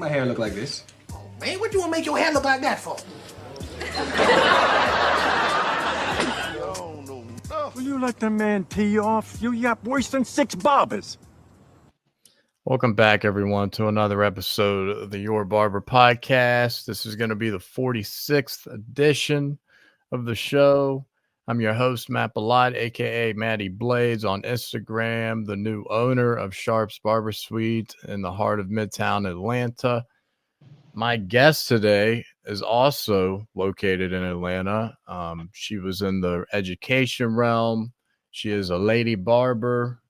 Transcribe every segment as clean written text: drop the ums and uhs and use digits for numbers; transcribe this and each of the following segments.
my hair look like this. Man, what you want to make your hair look like that for? Will you let the man tee you off? You yap worse than 6 barbers. Welcome back, everyone, to another episode of the Your Barber podcast. This is going to be the 46th edition of the show. I'm your host, Matt Ballot, a.k.a. Matty Blades on Instagram, the new owner of Sharp's Barber Suite in the heart of Midtown Atlanta. My guest today is also located in Atlanta. She was in the education realm. She is a lady barber.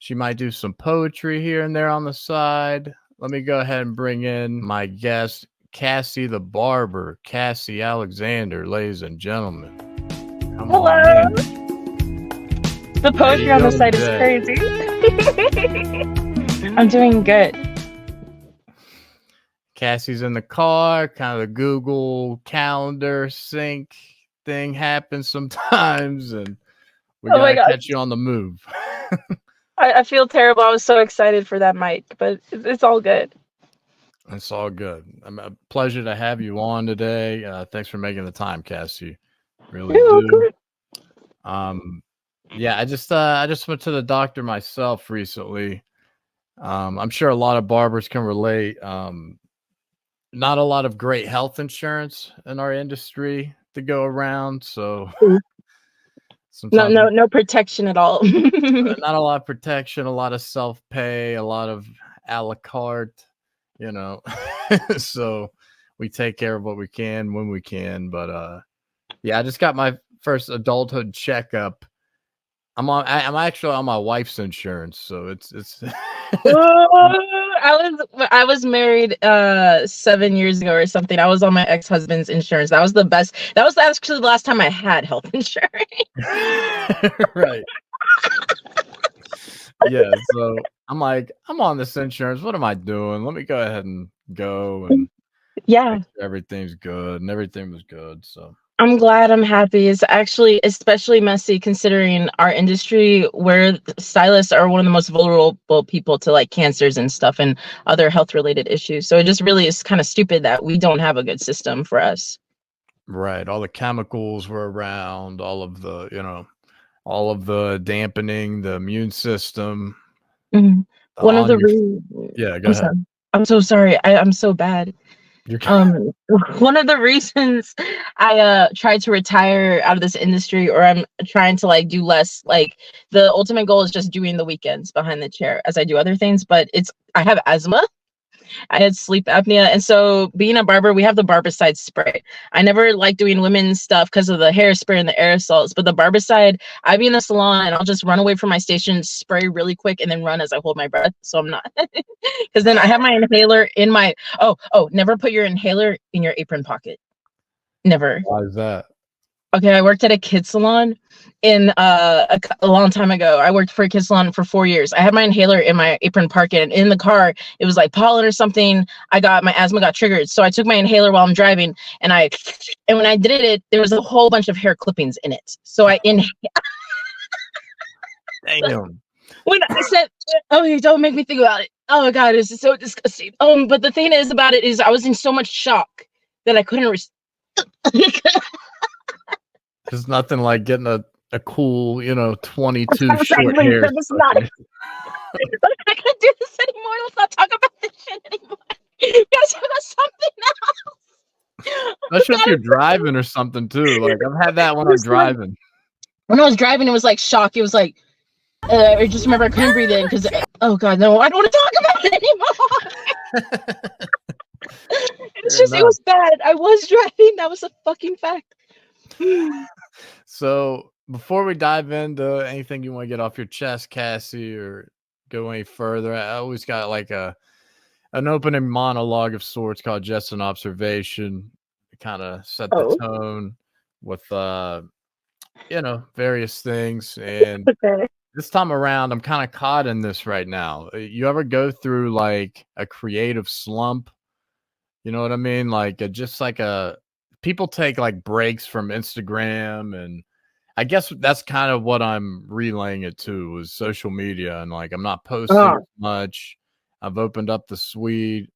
She might do some poetry here and there on the side. Let me go ahead and bring in my guest, Cassie the Barber, Cassie Alexander, ladies and gentlemen. Come Hello. on in. The poetry on the site is crazy. I'm doing good. Cassie's in the car, kind of the Google Calendar sync thing happens sometimes, and we gotta catch you on the move. I feel terrible. I was so excited for that mic, but it's all good. It's all good. A pleasure to have you on today. Thanks for making the time, Cassie. Really do. Yeah, I just went to the doctor myself recently. I'm sure a lot of barbers can relate. Not a lot of great health insurance in our industry to go around, so no protection at all. Not a lot of protection, a lot of self-pay, a lot of a la carte, so we take care of what we can when we can. But yeah, I just got my first adulthood checkup. I'm actually on my wife's insurance, so it's I was married 7 years ago or something. I was on my ex-husband's insurance. That was the best. That was actually the last time I had health insurance. Right. Yeah, so I'm like, I'm on this insurance. What am I doing? Let me go ahead and go and make sure everything's good, and everything was good. So I'm glad. I'm happy. It's actually especially messy considering our industry where stylists are one of the most vulnerable people to like cancers and stuff and other health related issues. So it just really is kind of stupid that we don't have a good system for us. Right. All the chemicals were around, all of the dampening, the immune system. Mm-hmm. Go ahead. I'm so sorry. I'm so bad. One of the reasons I tried to retire out of this industry, or I'm trying to like do less, like the ultimate goal is just doing the weekends behind the chair as I do other things, but I have asthma. I had sleep apnea. And so being a barber, we have the Barbicide spray. I never like doing women's stuff because of the hairspray and the aerosols, but the Barbicide, I be in the salon and I'll just run away from my station, spray really quick, and then run as I hold my breath. So I'm not, because then I have my inhaler in my, never put your inhaler in your apron pocket. Never. Why is that? Okay, I worked at a kid salon in a long time ago. I worked for a kid salon for 4 years. I had my inhaler in my apron pocket, and in the car, it was like pollen or something. My asthma got triggered. So I took my inhaler while I'm driving, and when I did it, there was a whole bunch of hair clippings in it. So I inhaled. Damn. When I said, "Oh, don't make me think about it." Oh my God, it's so disgusting. But the thing is about it is I was in so much shock that I couldn't. There's nothing like getting a cool, 22 short hair. I can't do this anymore. Let's not talk about this shit anymore. You guys talk about something else. Especially if you're driving or something too. Like I've had that when I'm driving. When I was driving, it was like shock. It was like, I just remember I couldn't breathe in because, oh God, no, I don't want to talk about it anymore. It was bad. I was driving. That was a fucking fact. So before we dive into anything you want to get off your chest, Cassie, or go any further, I always got like an opening monologue of sorts called Just an Observation to kind of set the tone with various things. And this time around, I'm kind of caught in this right now. You ever go through like a creative slump? You know what I mean? Like people take like breaks from Instagram, and I guess that's kind of what I'm relaying it to is social media. And like, I'm not posting much. I've opened up the suite,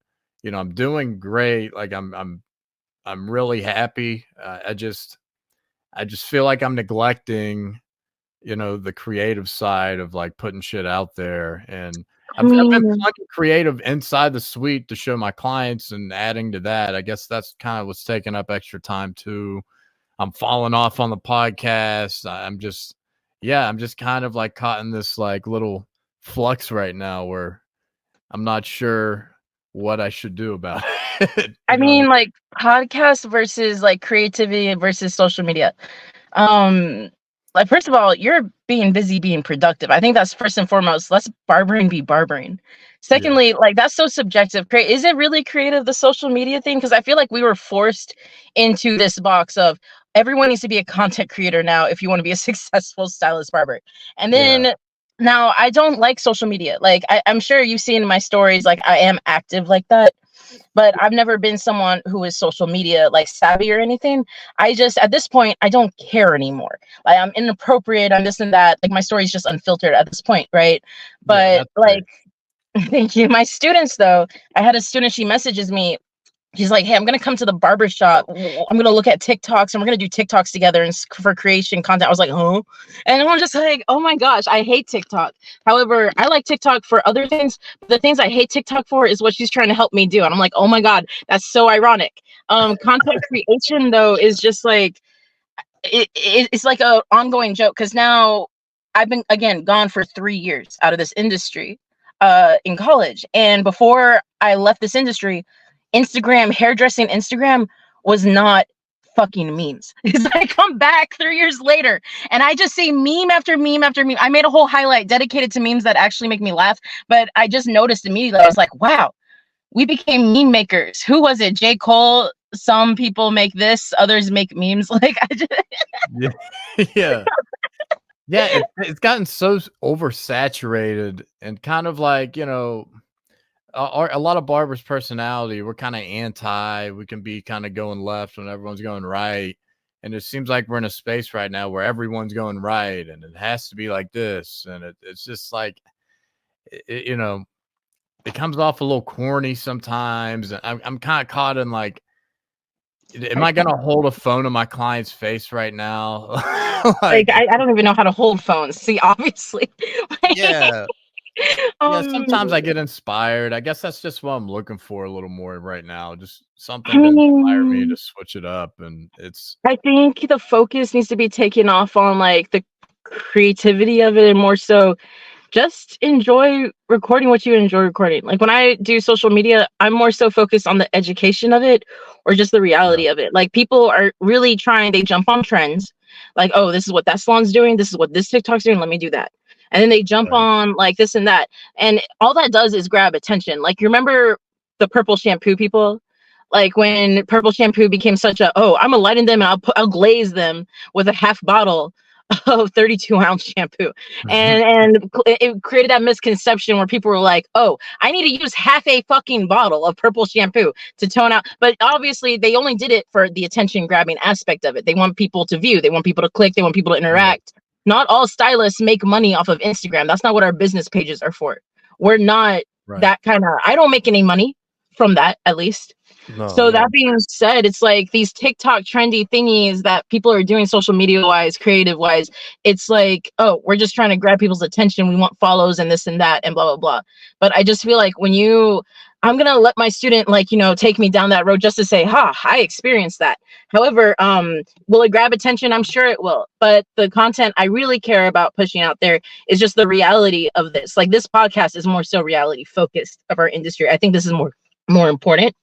I'm doing great. Like I'm really happy. I just feel like I'm neglecting, the creative side of like putting shit out there. And I've been plugging creative inside the suite to show my clients and adding to that. I guess that's kind of what's taking up extra time too. I'm falling off on the podcast. I'm just kind of like caught in this like little flux right now where I'm not sure what I should do about it. I mean, like podcast versus like creativity versus social media. Like first of all, you're being busy being productive. I think that's first and foremost. Let's barbering be barbering. Secondly, like that's so subjective. Is it really creative, the social media thing? Because I feel like we were forced into this box of everyone needs to be a content creator now if you want to be a successful stylist barber. And then now I don't like social media. Like I'm sure you've seen in my stories, like I am active like that. But I've never been someone who is social media like savvy or anything. I just, at this point, I don't care anymore. Like I'm inappropriate, I'm this and that. Like my story is just unfiltered at this point, right? But like, thank you. My students, though, I had a student, she messages me. She's like, hey, I'm going to come to the barber shop. I'm going to look at TikToks and we're going to do TikToks together and for creation content. I was like, huh? And I'm just like, oh my gosh, I hate TikTok. However, I like TikTok for other things. But the things I hate TikTok for is what she's trying to help me do. And I'm like, oh my God, that's so ironic. Content creation, though, is just like, it's like a ongoing joke because now I've been, again, gone for 3 years out of this industry in college. And before I left this industry, Instagram, hairdressing Instagram was not fucking memes. Because I come back 3 years later and I just see meme after meme after meme. I made a whole highlight dedicated to memes that actually make me laugh, but I just noticed immediately. I was like, wow, we became meme makers. Who was it? J. Cole. Some people make this, others make memes. Like I just yeah. It's gotten so oversaturated and kind of like, a lot of barbers' personality, we're kind of anti. We can be kind of going left when everyone's going right. And it seems like we're in a space right now where everyone's going right and it has to be like this. And it's just like, it comes off a little corny sometimes. And I'm kind of caught in like, am I going to hold a phone in my client's face right now? like I don't even know how to hold phones. See, obviously. Yeah. Yeah, sometimes I get inspired. I guess that's just what I'm looking for a little more right now. Just something to inspire me to switch it up. And I think the focus needs to be taken off on like the creativity of it and more so just enjoy recording what you enjoy recording. Like when I do social media, I'm more so focused on the education of it or just the reality of it. Like people are really trying, they jump on trends. Like, oh, this is what that salon's doing. This is what this TikTok's doing. Let me do that. And then they jump on like this and that. And all that does is grab attention. Like you remember the purple shampoo people? Like when purple shampoo became such a, oh, I'm gonna lighten them and I'll glaze them with a half bottle of 32-ounce shampoo. And it created that misconception where people were like, oh, I need to use half a fucking bottle of purple shampoo to tone out. But obviously they only did it for the attention grabbing aspect of it. They want people to view, they want people to click, they want people to interact. Not all stylists make money off of Instagram. That's not what our business pages are for. We're not that kind of, I don't make any money from that, at least. No, so that being said, it's like these TikTok trendy thingies that people are doing social media wise, creative wise. It's like, oh, we're just trying to grab people's attention. We want follows and this and that and blah, blah, blah. But I just feel like I'm going to let my student take me down that road just to say, I experienced that. However, will it grab attention? I'm sure it will. But the content I really care about pushing out there is just the reality of this. Like this podcast is more so reality focused of our industry. I think this is more important.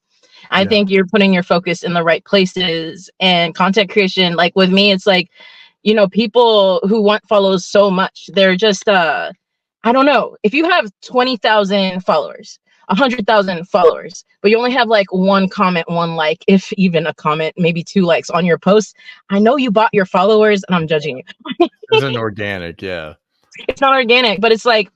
I think you're putting your focus in the right places and content creation. Like with me, it's like, people who want follows so much, they're just, I don't know. If you have 20,000 followers, 100,000 followers, but you only have like one comment, one like, if even a comment, maybe 2 likes on your post, I know you bought your followers and I'm judging you. It's an organic. Yeah. It's not organic, but it's like,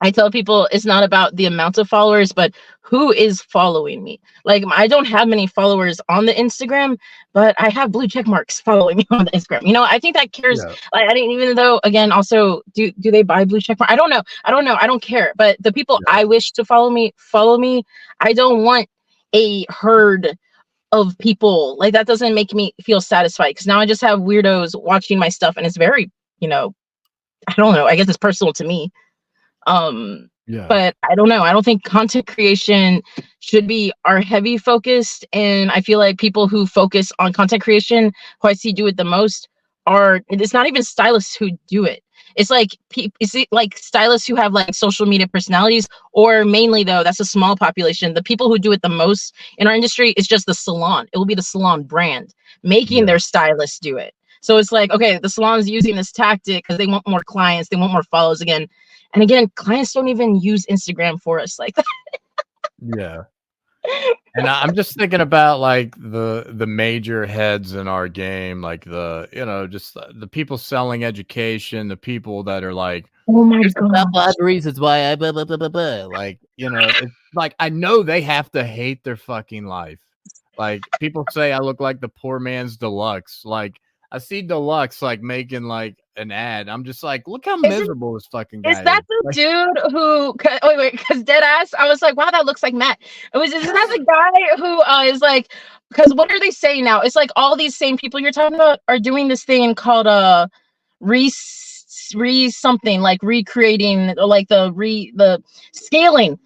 I tell people it's not about the amount of followers, but who is following me. Like I don't have many followers on the Instagram, but I have blue check marks following me on the Instagram. I think that cares. Yeah. Like I didn't, even though again, also do they buy blue check mark? I don't know. I don't care. But the people I wish to follow me. I don't want a herd of people. Like, that doesn't make me feel satisfied, because now I just have weirdos watching my stuff, and it's very, I don't know, I guess it's personal to me. But I don't know. I don't think content creation should be our heavy focused. And I feel like people who focus on content creation, who I see do it the most, it's not even stylists who do it. It's like stylists who have like social media personalities, or mainly, though, that's a small population. The people who do it the most in our industry is just the salon. It will be the salon brand making their stylists do it. So it's like, okay, the salon's using this tactic because they want more clients, they want more follows again. And again, clients don't even use Instagram for us like that. Yeah. And I'm just thinking about like the major heads in our game, like just the people selling education, the people that are like, oh my god, reasons why I blah, blah, blah, blah, blah. Like, it's like, I know they have to hate their fucking life. Like, people say I look like the poor man's Deluxe. Like, I see Deluxe like making like an ad. I'm just like, look how miserable this fucking guy is. Is that the dude who? Wait, because dead ass. I was like, wow, that looks like Matt. Is that the guy who is like? Because what are they saying now? It's like all these same people you're talking about are doing this thing called something, like recreating, like the scaling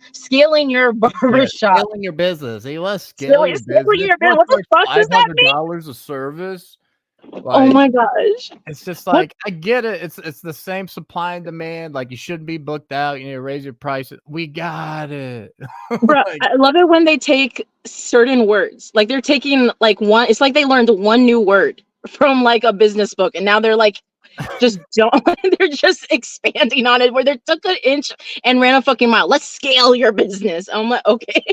your barbershop, scaling your business. He was scaling your business. What the fuck does that mean? $500 a service. Like, oh my gosh. It's just like, I get it. It's the same supply and demand. Like, you shouldn't be booked out. You need to raise your prices. We got it. Bro, I love it when they take certain words. Like, they're taking like one, it's like they learned one new word from like a business book, and now they're like, they're just expanding on it, where they took an inch and ran a fucking mile. Let's scale your business. I'm like, okay.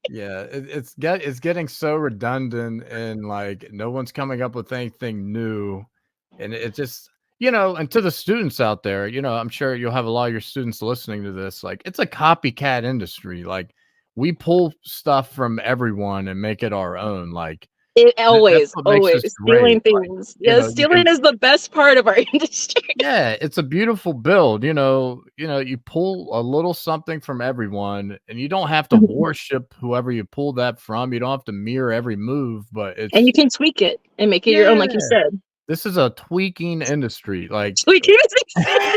Yeah, it's getting so redundant, and like no one's coming up with anything new, and it just, and to the students out there, I'm sure you'll have a lot of your students listening to this. Like, it's a copycat industry. Like, we pull stuff from everyone and make it our own. Like, it always stealing things. Like, stealing is the best part of our industry. Yeah, it's a beautiful build. You pull a little something from everyone, and you don't have to worship whoever you pull that from. You don't have to mirror every move, and you can tweak it and make it your own, like you said. This is a tweaking industry. Like, tweaking.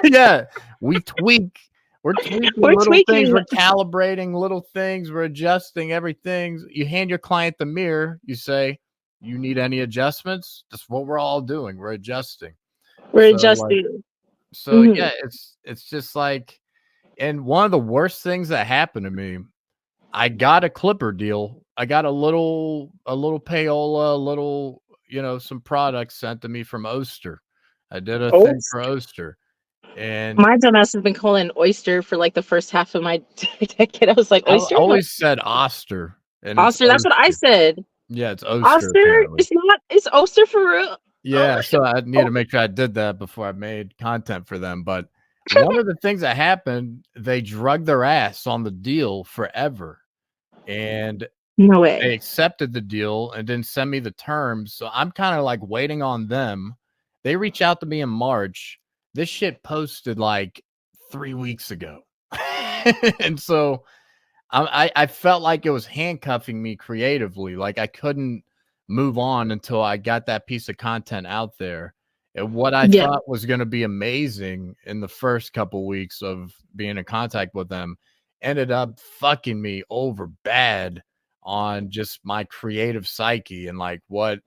Yeah, we tweak. We're tweaking things. We're calibrating little things. We're adjusting everything. You hand your client the mirror. You say, you need any adjustments? That's what we're all doing. We're adjusting. Yeah, it's just like, and one of the worst things that happened to me, I got a clipper deal. I got a little payola, some products sent to me from Oster. I did a thing for Oster. And my dumbass has been calling oyster for like the first half of my decade. I was like, oyster? I always said Oster. Oster, that's what I said. Yeah, it's Oster. Oster? It's Oster for real? Yeah, so I need to make sure I did that before I made content for them. But one of the things that happened, they drugged their ass on the deal forever. And no way. They accepted the deal and didn't send me the terms. So I'm kind of like waiting on them. They reached out to me in March. This shit posted like 3 weeks ago. And so I felt like it was handcuffing me creatively. Like, I couldn't move on until I got that piece of content out there. And what I thought was going to be amazing in the first couple weeks of being in contact with them ended up fucking me over bad on just my creative psyche, and like what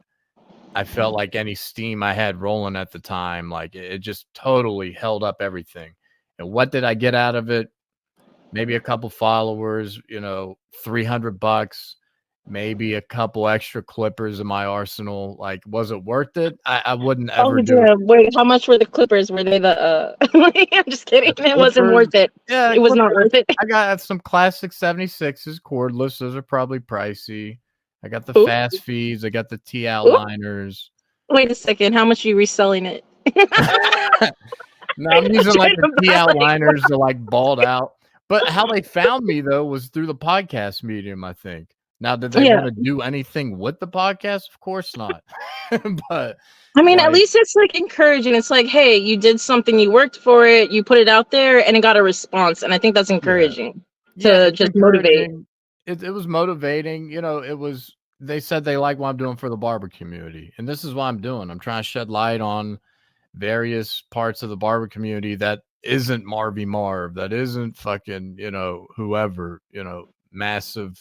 I felt like any steam I had rolling at the time. Like, it just totally held up everything. And what did I get out of it? Maybe a couple followers, $300, maybe a couple extra clippers in my arsenal. Like, was it worth it? I wouldn't ever do it. Wait, how much were the clippers? Were they the I'm just kidding. It wasn't worth it. Yeah, it was not worth it. I got some classic 76s cordless. Those are probably pricey. I got the fast feeds. I got the TL liners. Wait a second. How much are you reselling it? No, I'm using like the TL liners to like balled out. But how they found me, though, was through the podcast medium, I think. Now, did they want to do anything with the podcast? Of course not. But I mean, at least it's like encouraging. It's like, hey, you did something, you worked for it, you put it out there, and it got a response. And I think that's encouraging to just motivate. it was motivating. You know, they said they like what I'm doing for the barber community, and this is what I'm doing. I'm trying to shed light on various parts of the barber community that isn't Marvy Marv, that isn't fucking, you know, whoever, you know, massive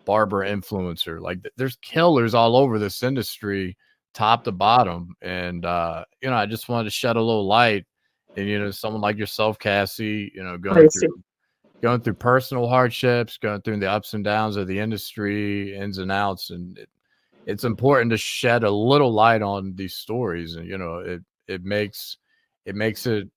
barber influencer. Like there's killers all over this industry, top to bottom. And you know, I just wanted to shed a little light. And you know, someone like yourself, Cassie, you know, going through personal hardships, going through the ups and downs of the industry, ins and outs, and it's important to shed a little light on these stories. And you know, it makes it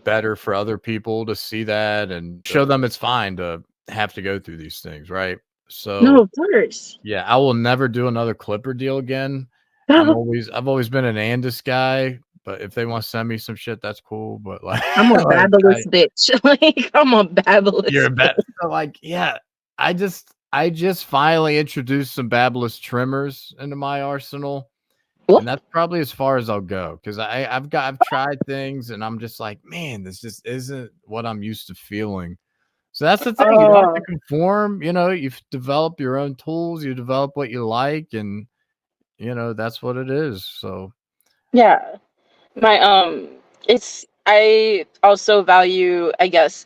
better for other people to see that and show them it's fine to have to go through these things, right? So no, of course. Yeah, I will never do another Clipper deal again. I've always been an Andis guy, but if they want to send me some shit, that's cool. But like, I'm a babbleless bitch. Like, I'm a babbleless. You're a bad. So like, yeah, I just finally introduced some babbleless trimmers into my arsenal. And that's probably as far as I'll go, because I've tried things and I'm just like, man, this just isn't what I'm used to feeling. So that's the thing. You have to conform. You know, you develop your own tools. You develop what you like, and you know that's what it is. So yeah, I also value, I guess,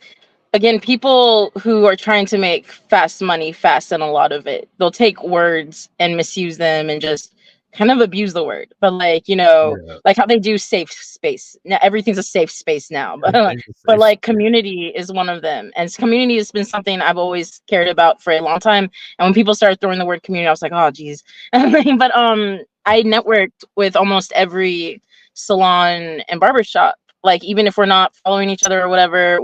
again, people who are trying to make fast money fast, and a lot of it, they'll take words and misuse them and just kind of abuse the word. But like, you know, like how they do safe space. Now everything's a safe space now. But like community is one of them. And community has been something I've always cared about for a long time. And when people started throwing the word community, I was like, oh geez. But I networked with almost every salon and barbershop. Like, even if we're not following each other or whatever,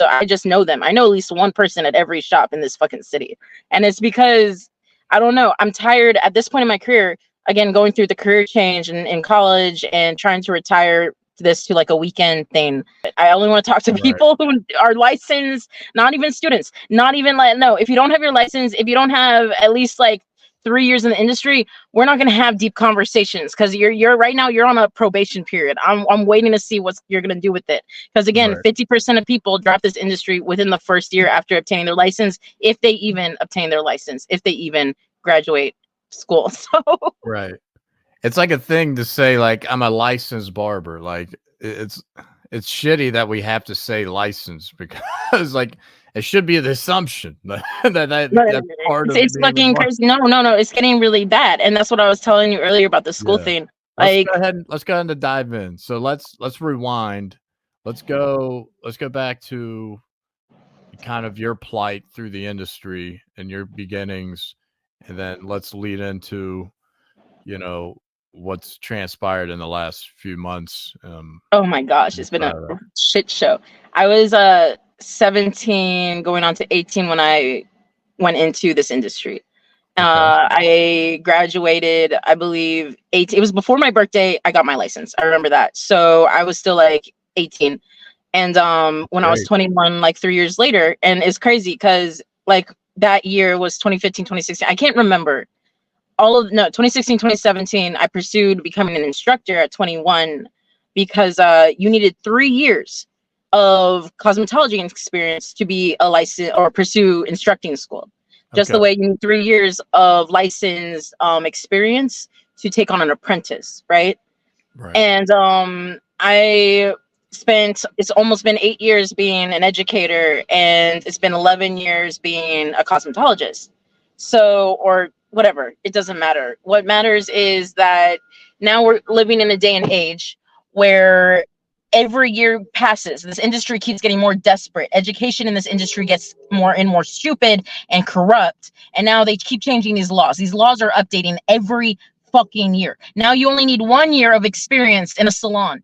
I just know them. I know at least one person at every shop in this fucking city. And it's because, I don't know, I'm tired at this point in my career, again, going through the career change in college and trying to retire this to like a weekend thing. I only want to talk to people who are licensed, not even students, not even like, no, if you don't have your license, if you don't have at least like 3 years in the industry, we're not going to have deep conversations, because you're right now you're on a probation period. I'm waiting to see what you're going to do with it, because again, 50% of people drop this industry within the first year after obtaining their license, if they even obtain their license, if they even graduate school. So it's like a thing to say like I'm a licensed barber. Like it's shitty that we have to say licensed, because like it should be the assumption that's part of it's fucking crazy. No, it's getting really bad, and that's what I was telling you earlier about the school thing. Like, let's go ahead and dive in. So let's rewind. Let's go back to kind of your plight through the industry and your beginnings, and then let's lead into, you know, what's transpired in the last few months. Oh my gosh, it's been a shit show. I was 17 going on to 18 when I went into this industry. I graduated, I believe, 18. It was before my birthday. I got my license. I remember that. So I was still like 18. And when I was 21, like 3 years later, and it's crazy because like that year was 2015, 2016. I can't remember. 2016, 2017, I pursued becoming an instructor at 21 because you needed 3 years of cosmetology experience to be a license or pursue instructing school. Just the way you need 3 years of license experience to take on an apprentice, right? And it's almost been 8 years being an educator, and it's been 11 years being a cosmetologist. So, or whatever, it doesn't matter. What matters is that now we're living in a day and age where every year passes, this industry keeps getting more desperate. Education in this industry gets more and more stupid and corrupt. And now they keep changing these laws. These laws are updating every fucking year. Now you only need 1 year of experience in a salon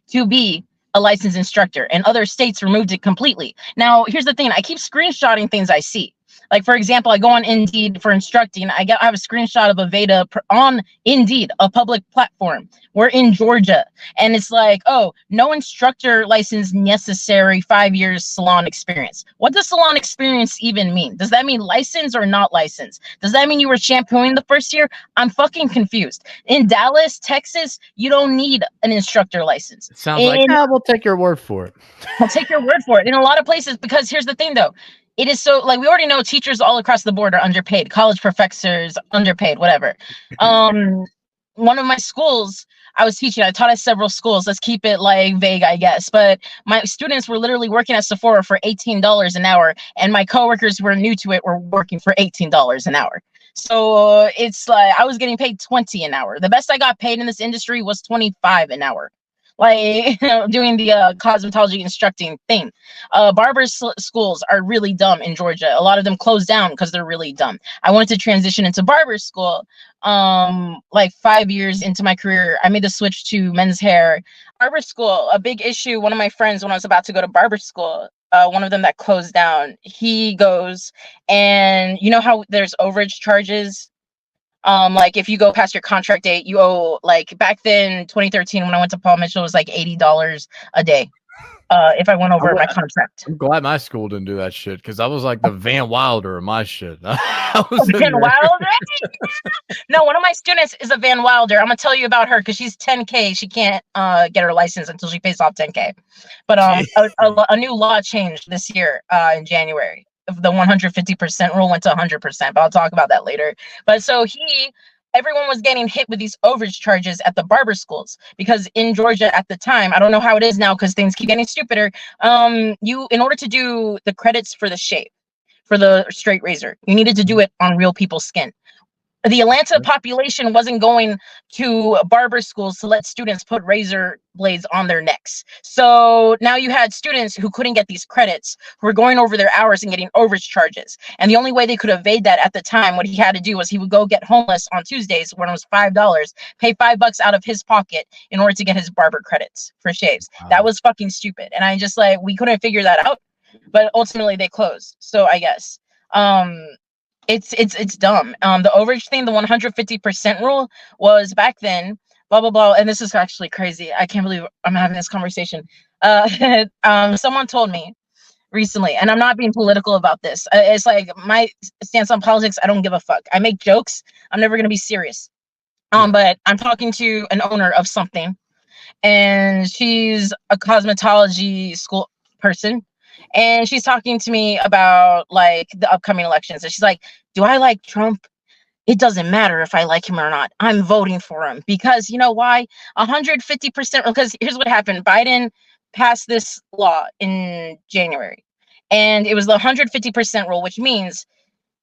to be a licensed instructor, and other states removed it completely. Now, here's the thing. I keep screenshotting things I see. Like, for example, I go on Indeed for instructing. I have a screenshot of a Veda on Indeed, a public platform. We're in Georgia. And it's like, oh, no instructor license necessary, 5 years salon experience. What does salon experience even mean? Does that mean license or not license? Does that mean you were shampooing the first year? I'm fucking confused. In Dallas, Texas, you don't need an instructor license. It sounds like, we'll take your word for it. I'll take your word for it. In a lot of places, because here's the thing, though. it is so, like, we already know teachers all across the board are underpaid, college professors underpaid, whatever. One of my schools I was teaching, I taught at several schools, let's keep it like vague, I guess, but my students were literally working at Sephora for $18 an hour, and my coworkers who were new to it were working for $18 an hour. So it's like I was getting paid 20 an hour. The best I got paid in this industry was 25 an hour, like, doing the cosmetology instructing thing. Barber schools are really dumb in Georgia. A lot of them closed down because they're really dumb. I wanted to transition into barber school. Like 5 years into my career, I made the switch to men's hair. Barber school, a big issue. One of my friends, when I was about to go to barber school, one of them that closed down, he goes, and you know how there's overage charges? Like if you go past your contract date, you owe, like back then, 2013, when I went to Paul Mitchell, it was like $80 a day. If I went over my contract. I'm glad my school didn't do that shit, because I was like the Van Wilder of my shit. I was Van Wilder? No, one of my students is a Van Wilder. I'm gonna tell you about her because she's 10K. She can't get her license until she pays off 10K. But a new law changed this year in January. The 150% rule went to 100%, but I'll talk about that later. But so everyone was getting hit with these overage charges at the barber schools, because in Georgia at the time, I don't know how it is now because things keep getting stupider. In order to do the credits for the shave, for the straight razor, you needed to do it on real people's skin. The Atlanta population wasn't going to barber schools to let students put razor blades on their necks. So now you had students who couldn't get these credits, who were going over their hours and getting overage charges. And the only way they could evade that at the time, what he had to do was he would go get homeless on Tuesdays when it was $5, pay $5 out of his pocket in order to get his barber credits for shaves. Wow. That was fucking stupid. And I just we couldn't figure that out, but ultimately they closed. So I guess, it's dumb. The overage thing, the 150% rule was back then, blah, blah, blah. And this is actually crazy. I can't believe I'm having this conversation. Someone told me recently, and I'm not being political about this. It's like my stance on politics. I don't give a fuck. I make jokes. I'm never going to be serious. But I'm talking to an owner of something, and she's a cosmetology school person. And she's talking to me about like the upcoming elections. And she's like, do I like Trump? It doesn't matter if I like him or not. I'm voting for him because you know why? 150%. Because here's what happened. Biden passed this law in January, and it was the 150% rule, which means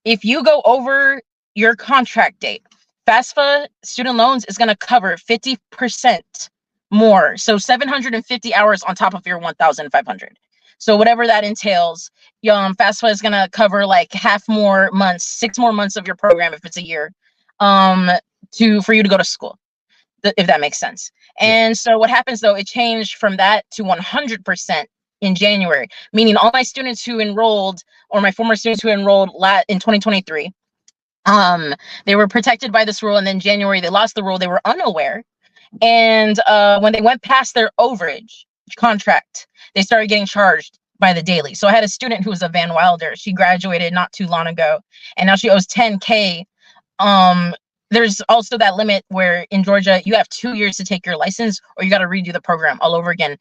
if you go over your contract date, FAFSA student loans is going to cover 50% more. So 750 hours on top of your 1,500. So whatever that entails, FAFSA is going to cover like 6 more months of your program if it's a year, for you to go to school, if that makes sense. And so what happens though, it changed from that to 100% in January, meaning all my students who enrolled, or my former students who enrolled in 2023, they were protected by this rule. And then January, they lost the rule. They were unaware. And when they went past their overage contract, they started getting charged by the daily. So I had a student who was a Van Wilder. She graduated not too long ago, and now she owes 10K. There's also that limit where in Georgia you have 2 years to take your license, or you got to redo the program all over again,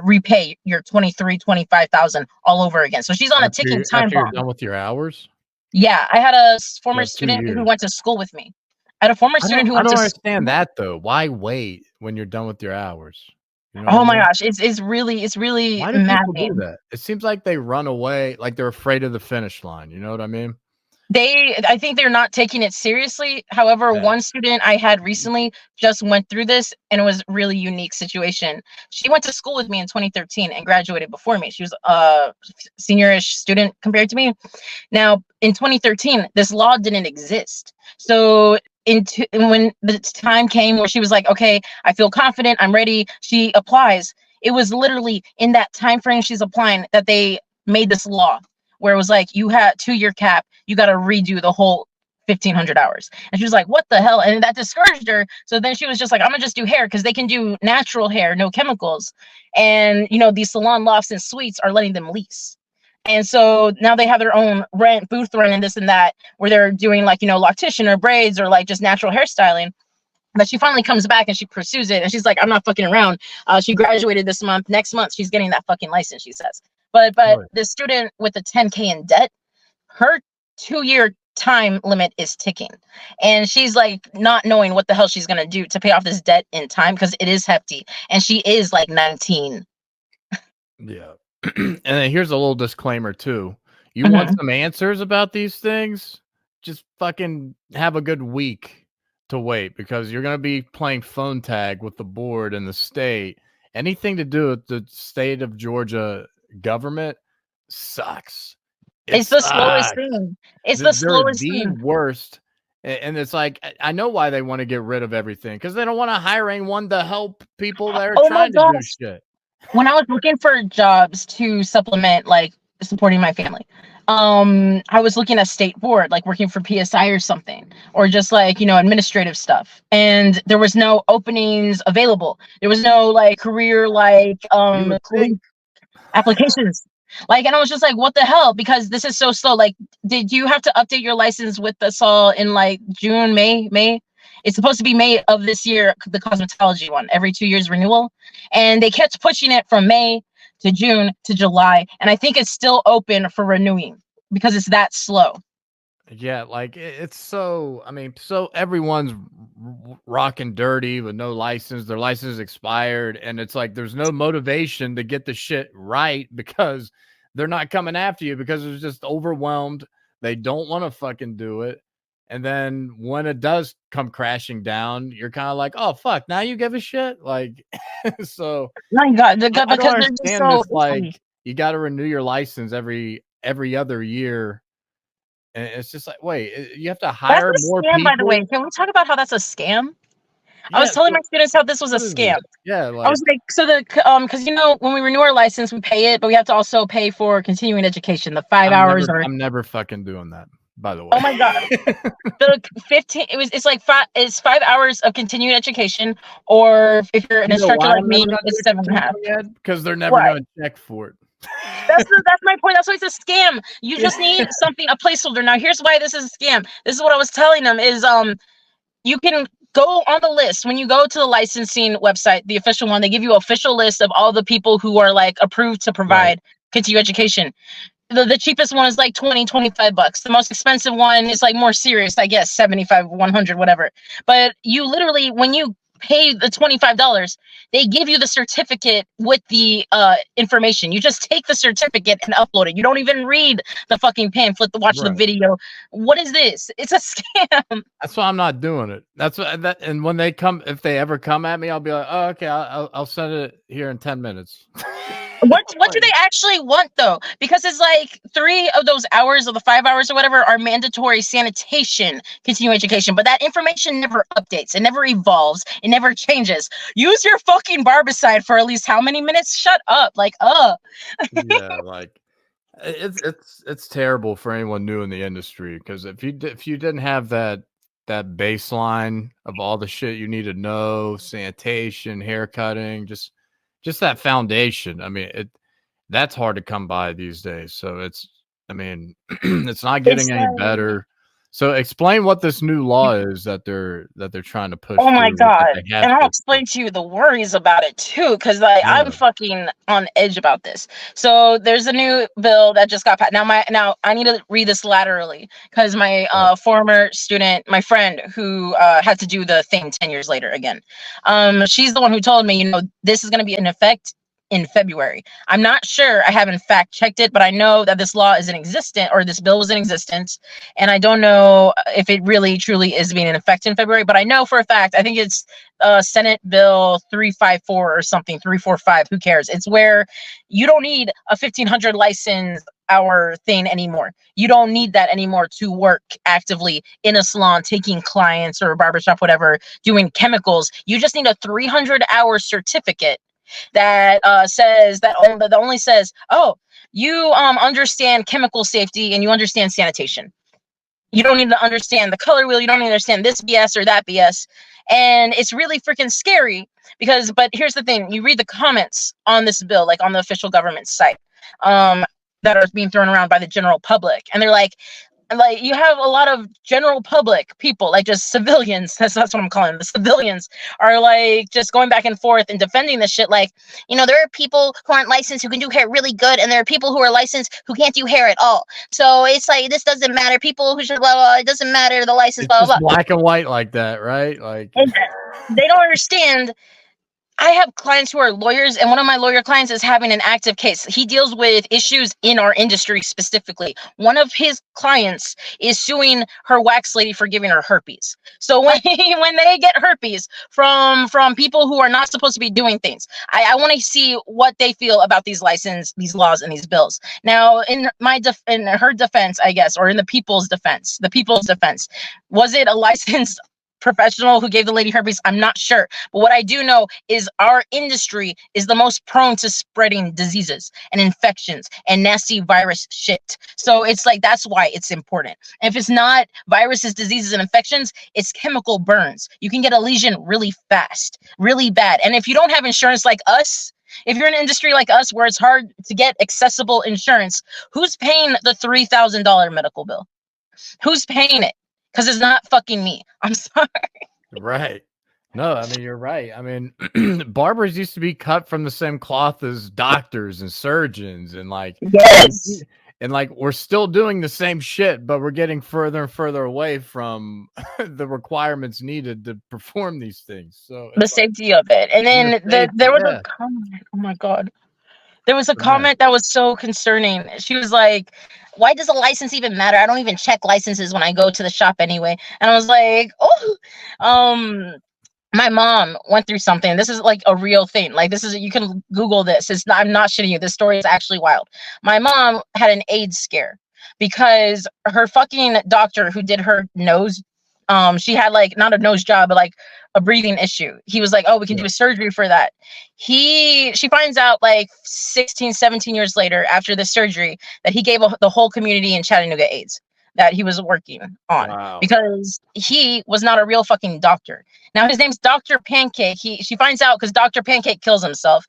repay your 25,000 all over again. So she's on a ticking time bomb. You're done with your hours? Yeah, I had a former student who went to school with me. I had a former student who went to school. I don't understand that though. Why wait when you're done with your hours? You know oh my gosh, it's really Why do people do that? It seems like they run away, like they're afraid of the finish line. You know what I mean? I think they're not taking it seriously. However, one student I had recently just went through this, and it was a really unique situation. She went to school with me in 2013 and graduated before me. She was a senior-ish student compared to me. Now, in 2013, this law didn't exist. So when the time came where she was like, okay, I feel confident, I'm ready, she applies. It was literally in that time frame she's applying that they made this law, where it was like, you had 2-year cap, you got to redo the whole 1,500 hours. And she was like, what the hell? And that discouraged her. So then she was just like, I'm gonna just do hair, because they can do natural hair, no chemicals. And these salon lofts and suites are letting them lease. And so now they have their own booth rent and this and that, where they're doing like, loctician or braids or like just natural hairstyling. But she finally comes back and she pursues it. And she's like, I'm not fucking around. She graduated this month. Next month, she's getting that fucking license, she says. But the student with the 10K in debt, her 2-year time limit is ticking, and she's like not knowing what the hell she's gonna do to pay off this debt in time, because it is hefty, and she is like 19. Yeah. And then here's a little disclaimer too. You want some answers about these things? Just fucking have a good week to wait, because you're going to be playing phone tag with the board and the state. Anything to do with the state of Georgia government sucks. It's the slowest thing. It's the slowest thing. Worst. And it's like, I know why they want to get rid of everything, because they don't want to hire anyone to help people that are trying to do shit. When I was looking for jobs to supplement like supporting my family, I was looking at state board, like working for PSI or something, or just like, administrative stuff. And there was no openings available. There was no like career, like, applications. Like, and I was just like, what the hell? Because this is so slow. Like, did you have to update your license with us all in like June, May? It's supposed to be May of this year, the cosmetology one, every 2 years renewal. And they kept pushing it from May to June to July. And I think it's still open for renewing because it's that slow. Yeah, like it's so, so everyone's rocking dirty with no license. Their license expired. And it's like there's no motivation to get the shit right, because they're not coming after you, because it's just overwhelmed. They don't want to fucking do it. And then when it does come crashing down, you're kind of like, oh, fuck, now you give a shit? Like, so. My God, because they're just so. Like, you got to renew your license every other year. And it's just like, wait, you have to hire more people? By the way, can we talk about how that's a scam? I was telling my students how this was a scam. Yeah, I was like, so because when we renew our license, we pay it, but we have to also pay for continuing education, the 5 hours. I'm never fucking doing that, by the way. Oh my God, the 15. It's 5 hours of continuing education, or if you're an instructor like me, it's 7.5. Because they're never going to check for it. That's my point. That's why it's a scam. You just need something, a placeholder. Now, here's why this is a scam. This is what I was telling them is you can go on the list when you go to the licensing website, the official one. They give you an official list of all the people who are like approved to provide continuing education. The cheapest one is like $20-$25. The most expensive one is like more serious, I guess, $75, $100, whatever. But you literally, when you pay the $25, they give you the certificate with the information. You just take the certificate and upload it. You don't even read the fucking pamphlet to watch the video. What is this? It's a scam. That's why I'm not doing it. And when they come, if they ever come at me, I'll be like, oh, okay, I'll send it here in 10 minutes. What do they actually want though? Because it's like 3 of those hours of the 5 hours or whatever are mandatory sanitation, continuing education, but that information never updates. It never evolves. It never changes. Use your fucking barbicide for at least how many minutes? Shut up. Like, yeah, like it's terrible for anyone new in the industry, because if you didn't have that baseline of all the shit you need to know, sanitation, hair cutting, just that foundation. That's hard to come by these days. So it's not getting any better. So explain what this new law is that they're trying to push. Oh my God. And I'll explain to you the worries about it too, because I'm fucking on edge about this. So there's a new bill that just got passed. Now I need to read this laterally, because my former student, my friend who had to do the thing 10 years later again, she's the one who told me, this is going to be in effect in February. I'm not sure. I haven't fact checked it, but I know that this law is in existence, or this bill was in existence. And I don't know if it really truly is being in effect in February, but I know for a fact, I think it's Senate Bill 354 or something, 345. Who cares? It's where you don't need a 1,500 license hour thing anymore. You don't need that anymore to work actively in a salon, taking clients or a barbershop, whatever, doing chemicals. You just need a 300-hour certificate that says that only says, oh, you understand chemical safety and you understand sanitation. You don't need to understand the color wheel. You don't need to understand this BS or that BS. And it's really freaking scary but here's the thing. You read the comments on this bill, like on the official government site, that are being thrown around by the general public. And they're like, like you have a lot of general public people, like just civilians. That's what I'm calling them. The civilians are like just going back and forth and defending this shit. Like, there are people who aren't licensed who can do hair really good, and there are people who are licensed who can't do hair at all. So it's like this doesn't matter. People who should blah blah. It doesn't matter the license. It's blah just blah. black and white like that, right? Like And they don't understand. I have clients who are lawyers, and one of my lawyer clients is having an active case. He deals with issues in our industry specifically. One of his clients is suing her wax lady for giving her herpes. So when they get herpes from people who are not supposed to be doing things, I want to see what they feel about these laws, and these bills. Now, in her defense, I guess, or in the people's defense, was it a licensed professional who gave the lady herpes? I'm not sure, but what I do know is our industry is the most prone to spreading diseases and infections and nasty virus shit. So it's like that's why it's important. And if it's not viruses, diseases, and infections, it's chemical burns. You can get a lesion really fast, really bad. And if you don't have insurance like us, if you're in an industry like us where it's hard to get accessible insurance, who's paying the $3,000 medical bill? Who's paying it? Because it's not fucking me. I'm sorry. Right. No, I mean, you're right. I mean, barbers used to be cut from the same cloth as doctors and surgeons, and like, yes. And like, we're still doing the same shit, but we're getting further and further away from the requirements needed to perform these things. So the safety of it. And then there was a comment. Oh my God. There was a comment that was so concerning. She was like, why does a license even matter? I don't even check licenses when I go to the shop anyway. And I was like, my mom went through something. This is like a real thing. Like you can Google this. I'm not shitting you. This story is actually wild. My mom had an AIDS scare because her fucking doctor who did her nose, she had like not a nose job, but like a breathing issue. He was like, oh, we can do a surgery for that. She finds out like 16, 17 years later after the surgery that he gave the whole community in Chattanooga AIDS that he was working on because he was not a real fucking doctor. Now his name's Dr. Pancake. She finds out because Dr. Pancake kills himself.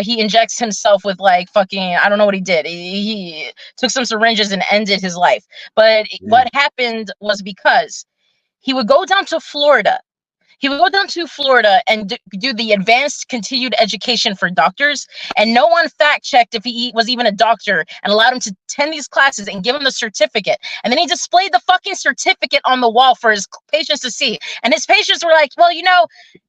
He injects himself with like fucking, I don't know what he did. He took some syringes and ended his life. But what happened was because he would go down to Florida. And do the advanced continued education for doctors. And no one fact checked if he was even a doctor and allowed him to attend these classes and give him the certificate. And then he displayed the fucking certificate on the wall for his patients to see. And his patients were like, well, you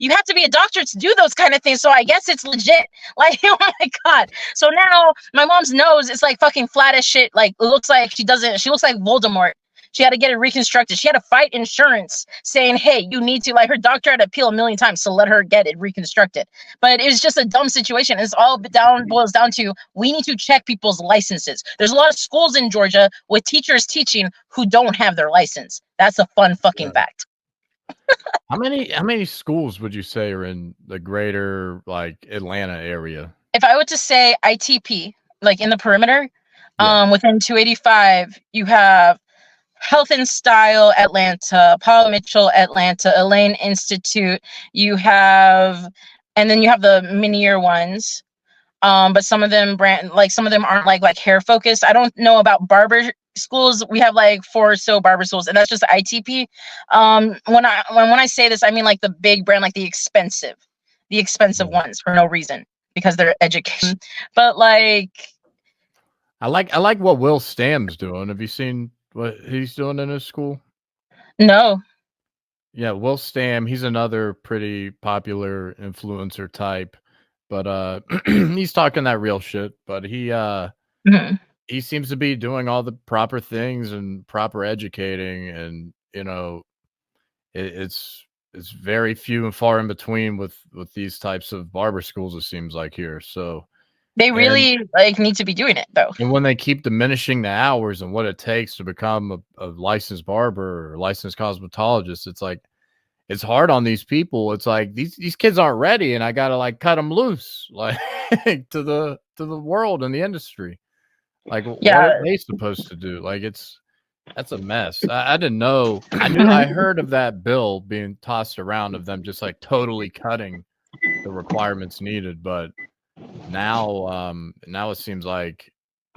have to be a doctor to do those kind of things. So I guess it's legit. Like, oh my God. So now my mom's nose is like fucking flat as shit. Like, it looks like she looks like Voldemort. She had to get it reconstructed. She had to fight insurance saying, hey, you need to, like, her doctor had to appeal a million times to let her get it reconstructed. But it was just a dumb situation. It's all boils down to we need to check people's licenses. There's a lot of schools in Georgia with teachers teaching who don't have their license. That's a fun fucking fact. How many schools would you say are in the greater like Atlanta area? If I were to say ITP, like in the perimeter, within 285, you have Health and Style Atlanta, Paul Mitchell Atlanta, Elaine Institute. And then you have the minier ones. But some of them aren't like hair focused. I don't know about barber schools. We have like 4 or so barber schools, and that's just ITP. When I say this, I mean like the big brand, like the expensive ones for no reason because they're education. But like, I like what Will Stam's doing. Have you seen what he's doing in his school? No. Yeah, Will Stam, he's another pretty popular influencer type, but he's talking that real shit, but he seems to be doing all the proper things and proper educating, and it's very few and far in between with these types of barber schools, it seems like here. So they really need to be doing it though. And when they keep diminishing the hours and what it takes to become a licensed barber or licensed cosmetologist, it's like it's hard on these people. It's like these kids aren't ready, and I gotta like cut them loose like to the world and the industry. Like what are they supposed to do? Like that's a mess. I didn't know. I heard of that bill being tossed around of them just like totally cutting the requirements needed, but now it seems like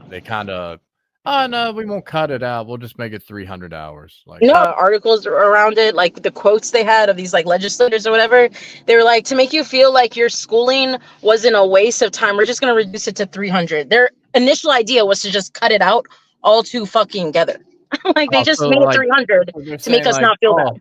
they kind of Oh no, we won't cut it out. We'll just make it 300 hours. Like no articles around it, like the quotes they had of these like legislators or whatever. They were like, to make you feel like your schooling wasn't a waste of time, we're just gonna reduce it to 300. Their initial idea was to just cut it out all too fucking together. Like they just so, made it like, 300 they're to make saying, us like, not feel bad.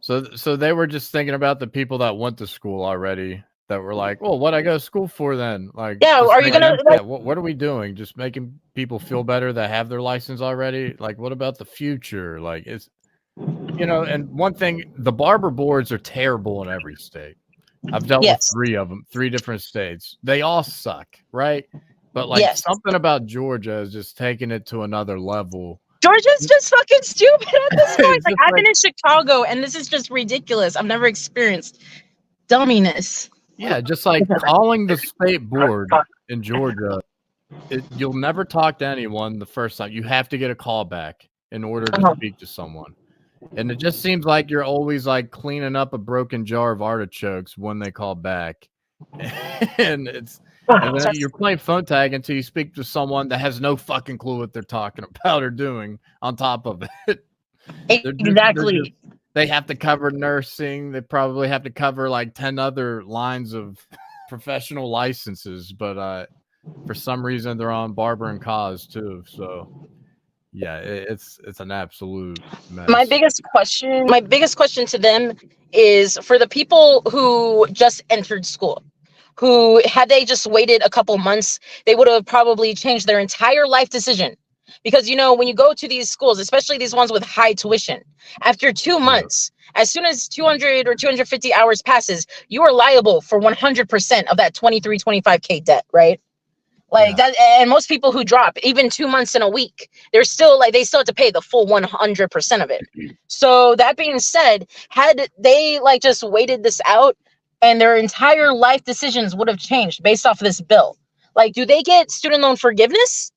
So they were just thinking about the people that went to school already. That were like, well, what I go to school for then? Like, Yeah, just are you making gonna them- like, yeah, what are we doing? Just making people feel better that have their license already? Like, what about the future? Like, it's, and one thing, the barber boards are terrible in every state. I've dealt with yes, 3 of them, 3 different states. They all suck, right? But like yes. something about Georgia is just taking it to another level. Georgia's just fucking stupid at this point. It's Like, just I've been in Chicago and this is just ridiculous. I've never experienced dumminess. Yeah, just like calling the state board in Georgia, you'll never talk to anyone the first time. You have to get a call back in order to speak to someone. And it just seems like you're always like cleaning up a broken jar of artichokes when they call back. And then you're playing phone tag until you speak to someone that has no fucking clue what they're talking about or doing on top of it. Exactly. They have to cover nursing. They probably have to cover like 10 other lines of professional licenses, but for some reason they're on Barber and Cos too. So yeah, it's an absolute mess. My biggest question to them is for the people who just entered school, who had they just waited a couple months, they would have probably changed their entire life decision. Because when you go to these schools, especially these ones with high tuition, after 2 months, as soon as 200 or 250 hours passes, you are liable for 100% of that 25K debt, right? Like that, and most people who drop even 2 months in a week, they're still like, they still have to pay the full 100% of it. So that being said, had they like just waited this out, and their entire life decisions would have changed based off of this bill. Like, do they get student loan forgiveness?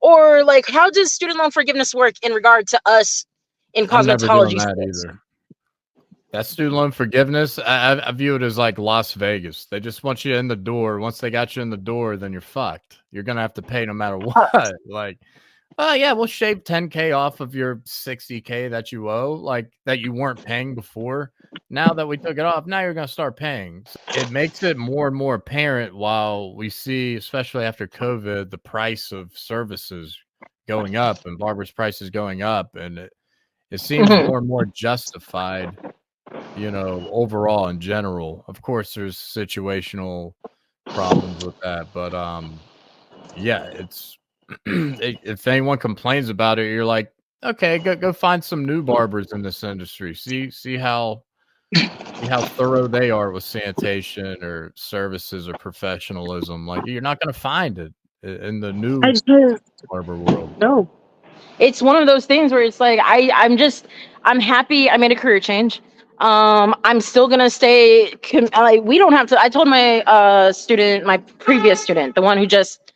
Or like, how does student loan forgiveness work in regard to us in cosmetology? Either. That student loan forgiveness, I view it as like Las Vegas. They just want you in the door. Once they got you in the door, then you're fucked. You're gonna have to pay no matter what. Like, oh yeah, we'll shave 10K off of your 60K that you owe, like that you weren't paying before. Now that we took it off, now you're gonna start paying. It makes it more and more apparent while we see, especially after COVID, the price of services going up and barbers' prices going up, and it seems more and more justified. Overall in general. Of course, there's situational problems with that, but yeah, it's if anyone complains about it, you're like, okay, go find some new barbers in this industry. See how thorough they are with sanitation or services or professionalism. Like, you're not going to find it in the new barber world. No, it's one of those things where it's like I'm happy I made a career change. I'm still gonna stay. We don't have to. I told my my previous student, the one who just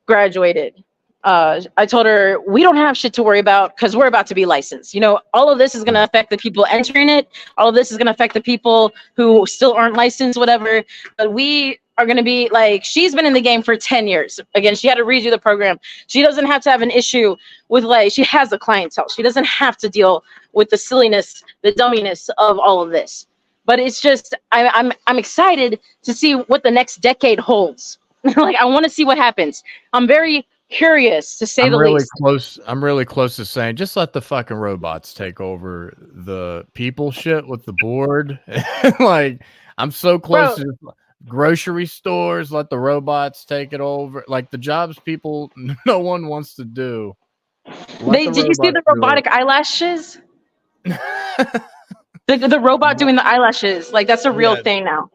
graduated, I told her we don't have shit to worry about because we're about to be licensed. All of this is gonna affect the people entering it. All of this is gonna affect the people who still aren't licensed, whatever. But we are gonna be like, she's been in the game for 10 years. Again, she had to redo the program. She doesn't have to have an issue with she has a clientele. She doesn't have to deal with the silliness, the dumminess of all of this. But it's just, I'm excited to see what the next decade holds. Like, I want to see what happens. I'm very curious, to say the least. I'm really close to saying, just let the fucking robots take over the people shit with the board. Like, I'm so close to grocery stores. Let the robots take it over. Like, the jobs people no one wants to do. Did you see the robotic eyelashes? the robot doing the eyelashes, like, that's a real thing now.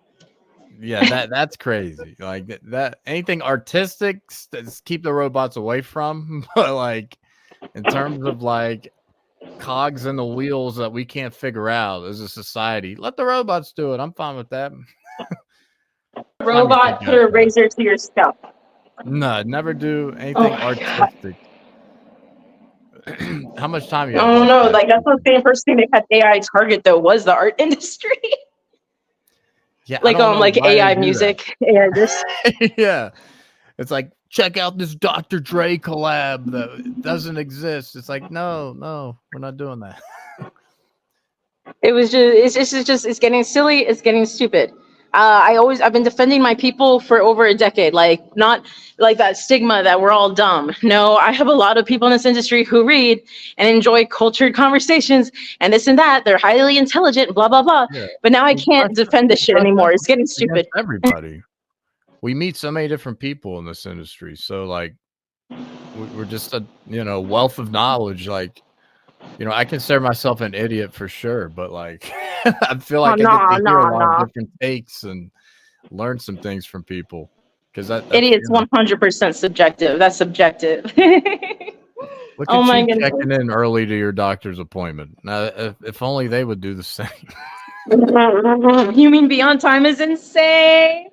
Yeah, that's crazy. Like, that anything artistic, keep the robots away from. But like, in terms of like cogs in the wheels that we can't figure out as a society, let the robots do it. I'm fine with that. Robot put a razor to your scalp. No, never do anything artistic. How much time you have? I don't know. Like, that's the same first thing they had AI target though, was the art industry. Yeah, like AI music, AI this. Yeah, it's like check out this Dr. Dre collab that doesn't exist. It's like, no, we're not doing that. It was it's getting silly. It's getting stupid. I've been defending my people for over a decade. Like, not like that stigma that we're all dumb. No, I have a lot of people in this industry who read and enjoy cultured conversations and this and that. They're highly intelligent, blah, blah, blah. Yeah. But now I can't defend this shit anymore. It's getting stupid. Everybody. We meet so many different people in this industry. So like, we're just a, wealth of knowledge. Like, I consider myself an idiot for sure, but like, I feel like I get to hear a lot of different takes and learn some things from people. Because idiot's 100% subjective. That's subjective. Look at you checking in early to your doctor's appointment. Now, if only they would do the same. You mean be on time is insane?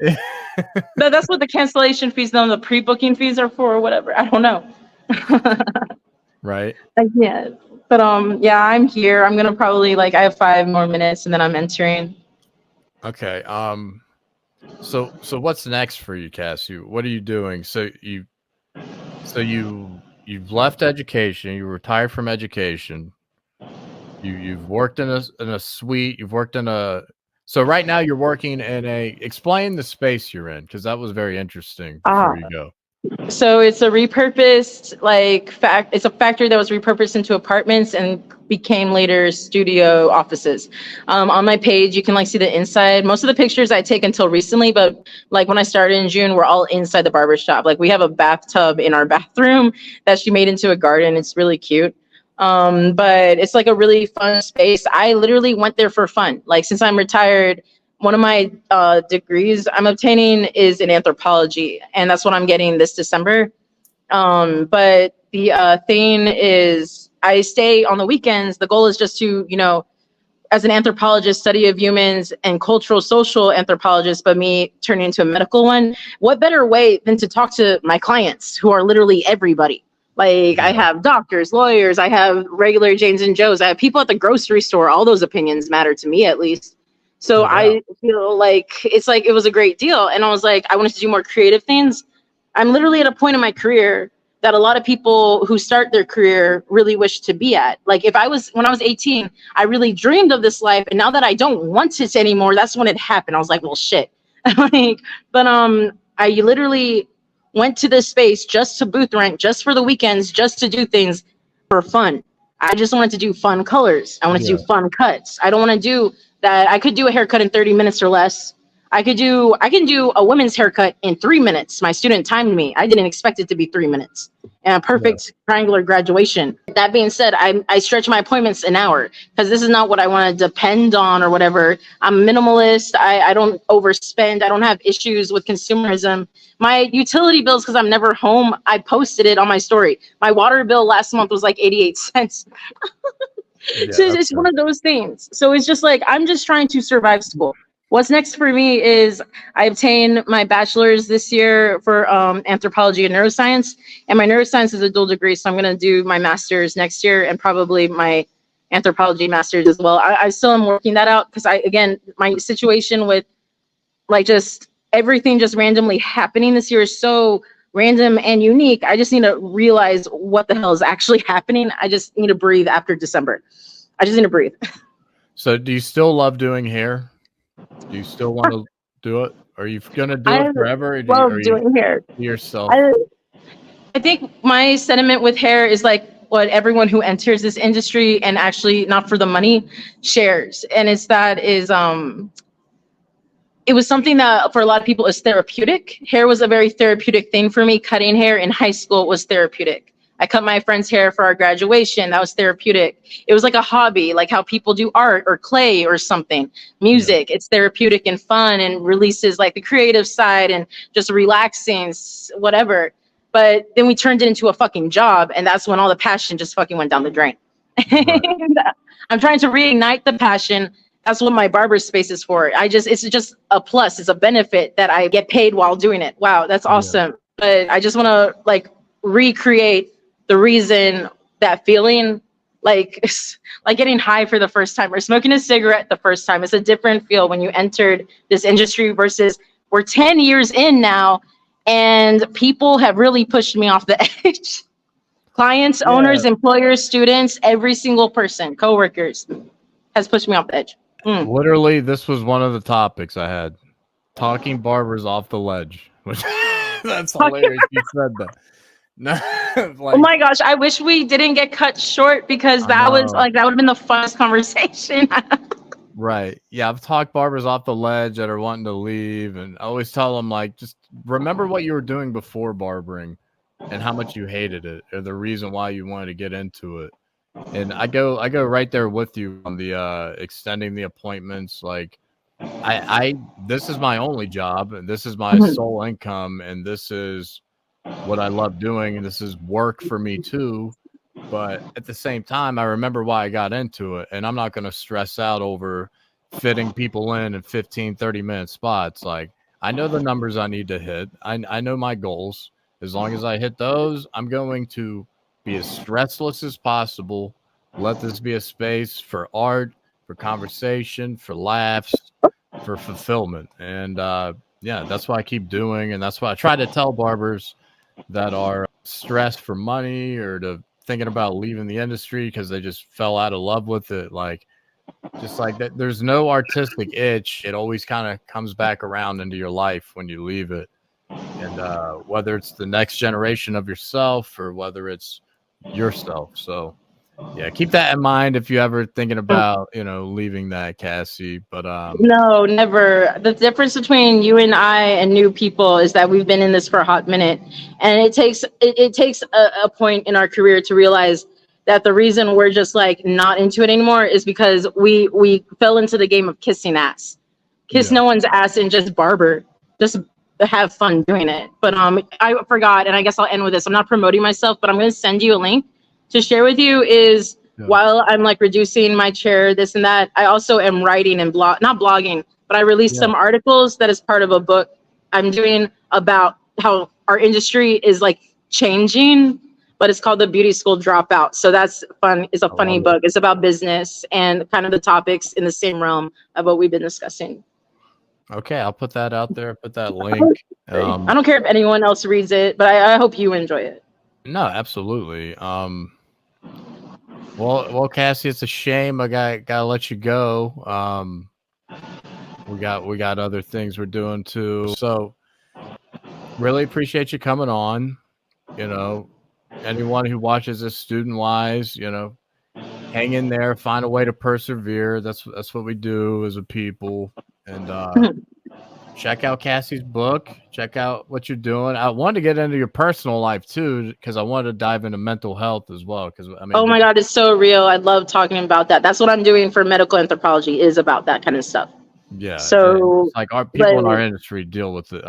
That's what the cancellation fees and the pre-booking fees are for, or whatever. I don't know. Right. Yeah. But yeah, I'm here. I'm gonna probably I have 5 more minutes and then I'm entering. Okay. So what's next for you, Cassie? What are you doing? So you've left education. You retired from education. You've worked in a suite. You've worked in a. So right now you're working in a. Explain the space you're in, because that was very interesting. Before you go. So it's a repurposed it's a factory that was repurposed into apartments and became later studio offices. On my page you can see the inside. Most of the pictures I take until recently, but when I started in June, we're all inside the barber shop. We have a bathtub in our bathroom that she made into a garden. It's really cute. But it's a really fun space. I literally went there for fun. Since I'm retired, one of my degrees I'm obtaining is in anthropology, and that's what I'm getting this December. But the thing is, I stay on the weekends. The goal is just to, as an anthropologist, study of humans and cultural social anthropologist, but me turning into a medical one. What better way than to talk to my clients, who are literally everybody? I have doctors, lawyers, I have regular Janes and Joes, I have people at the grocery store. All those opinions matter to me, at least. So I feel it was a great deal. And I was I wanted to do more creative things. I'm literally at a point in my career that a lot of people who start their career really wish to be at. When I was 18, I really dreamed of this life. And now that I don't want it anymore, that's when it happened. I was well, shit. But I literally went to this space just to booth rent, just for the weekends, just to do things for fun. I just wanted to do fun colors. I wanted to do fun cuts. I don't want to do that. I could do a haircut in 30 minutes or less. I can do a women's haircut in 3 minutes. My student timed me. I didn't expect it to be 3 minutes. And a perfect triangular graduation. That being said, I stretch my appointments an hour because this is not what I want to depend on or whatever. I'm minimalist. I don't overspend. I don't have issues with consumerism. My utility bills, because I'm never home, I posted it on my story. My water bill last month was 88 cents. So it's one of those things. So it's just I'm just trying to survive school. What's next for me is I obtained my bachelor's this year for anthropology and neuroscience, and my neuroscience is a dual degree, so I'm going to do my master's next year and probably my anthropology master's as well. I still am working that out because my situation with just everything just randomly happening this year is so random and unique. I just need to realize what the hell is actually happening. I just need to breathe after December. I just need to breathe. So do you still love doing hair? Do you still want to do it? Are you going to do it forever? Or love doing hair yourself? I think my sentiment with hair is what everyone who enters this industry and actually not for the money shares. And it was something that for a lot of people is therapeutic. Hair was a very therapeutic thing for me. Cutting hair in high school was therapeutic. I cut my friend's hair for our graduation. That was therapeutic. It was a hobby, how people do art or clay or something. Music, it's therapeutic and fun and releases the creative side and just relaxing, whatever. But then we turned it into a fucking job, and that's when all the passion just fucking went down the drain. Right. I'm trying to reignite the passion. That's what my barber space is for. It's just a plus. It's a benefit that I get paid while doing it. Wow, that's awesome. But I just want to recreate the reason, that feeling, getting high for the first time or smoking a cigarette the first time. It's a different feel when you entered this industry versus we're 10 years in now. And people have really pushed me off the edge. Clients, owners, employers, students, every single person, coworkers has pushed me off the edge. Literally, this was one of the topics I had. Talking barbers off the ledge. That's hilarious. You said that. No, oh my gosh, I wish we didn't get cut short because that would have been the funnest conversation. Right. Yeah, I've talked barbers off the ledge that are wanting to leave, and I always tell them, like, just remember what you were doing before barbering and how much you hated it, or the reason why you wanted to get into it. And I go right there with you on the extending the appointments. Like, this is my only job, and this is my sole income, and this is what I love doing, and this is work for me too. But at the same time, I remember why I got into it, and I'm not going to stress out over fitting people in 15, 30-minute spots. Like, I know the numbers I need to hit. I know my goals. As long as I hit those, I'm going to be as stressless as possible. Let this be a space for art, for conversation, for laughs, for fulfillment. And that's what I keep doing. And that's why I try to tell barbers that are stressed for money or thinking about leaving the industry because they just fell out of love with it. Like, just like that, there's no artistic itch. It always kind of comes back around into your life when you leave it. And whether it's the next generation of yourself or whether it's yourself. So yeah, keep that in mind if you ever thinking about, leaving that, Cassie. But no, never. The difference between you and I and new people is that we've been in this for a hot minute, and it takes a point in our career to realize that the reason we're just like not into it anymore is because we fell into the game of kissing ass. Kiss no one's ass and just barber. Just have fun doing it. But I forgot, and I guess I'll end with this. I'm not promoting myself, but I'm going to send you a link to share with you. While I'm like reducing my chair, this and that, I also am writing and not blogging, but I released some articles that is part of a book I'm doing about how our industry is like changing, but it's called The Beauty School Dropout. So that's fun. It's a funny book. It's about business and kind of the topics in the same realm of what we've been discussing. Okay, I'll put that out there. Put that link. I don't care if anyone else reads it, but I hope you enjoy it. No, absolutely. Well, Cassie, it's a shame. I gotta let you go. We got other things we're doing too. So really appreciate you coming on. Anyone who watches this student-wise, hang in there, find a way to persevere. That's what we do as a people. And check out Cassie's book. Check out what you're doing. I wanted to get into your personal life too, because I wanted to dive into mental health as well. Because oh my God, it's so real. I love talking about that. That's what I'm doing for medical anthropology, is about that kind of stuff. Yeah. So like our people in our industry deal with it.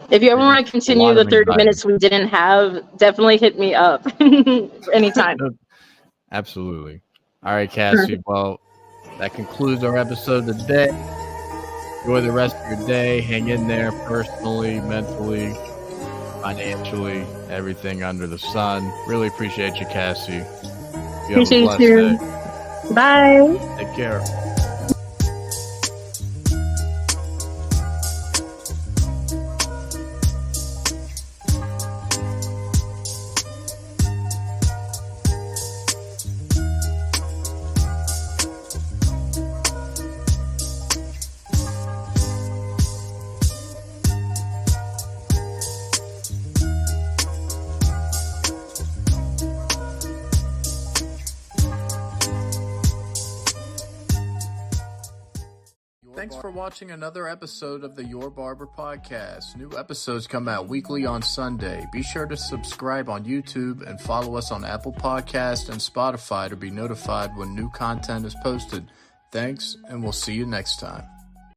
If you ever want to continue the 30 minutes we didn't have, definitely hit me up anytime. Absolutely. All right, Cassie. Well, that concludes our episode today. Enjoy the rest of your day. Hang in there personally, mentally, financially, everything under the sun. Really appreciate you, Cassie. Appreciate you. Bye. Take care. Thanks for watching another episode of the Your Barber podcast. New episodes come out weekly on Sunday. Be sure to subscribe on YouTube and follow us on Apple Podcasts and Spotify to be notified when new content is posted. Thanks, and we'll see you next time.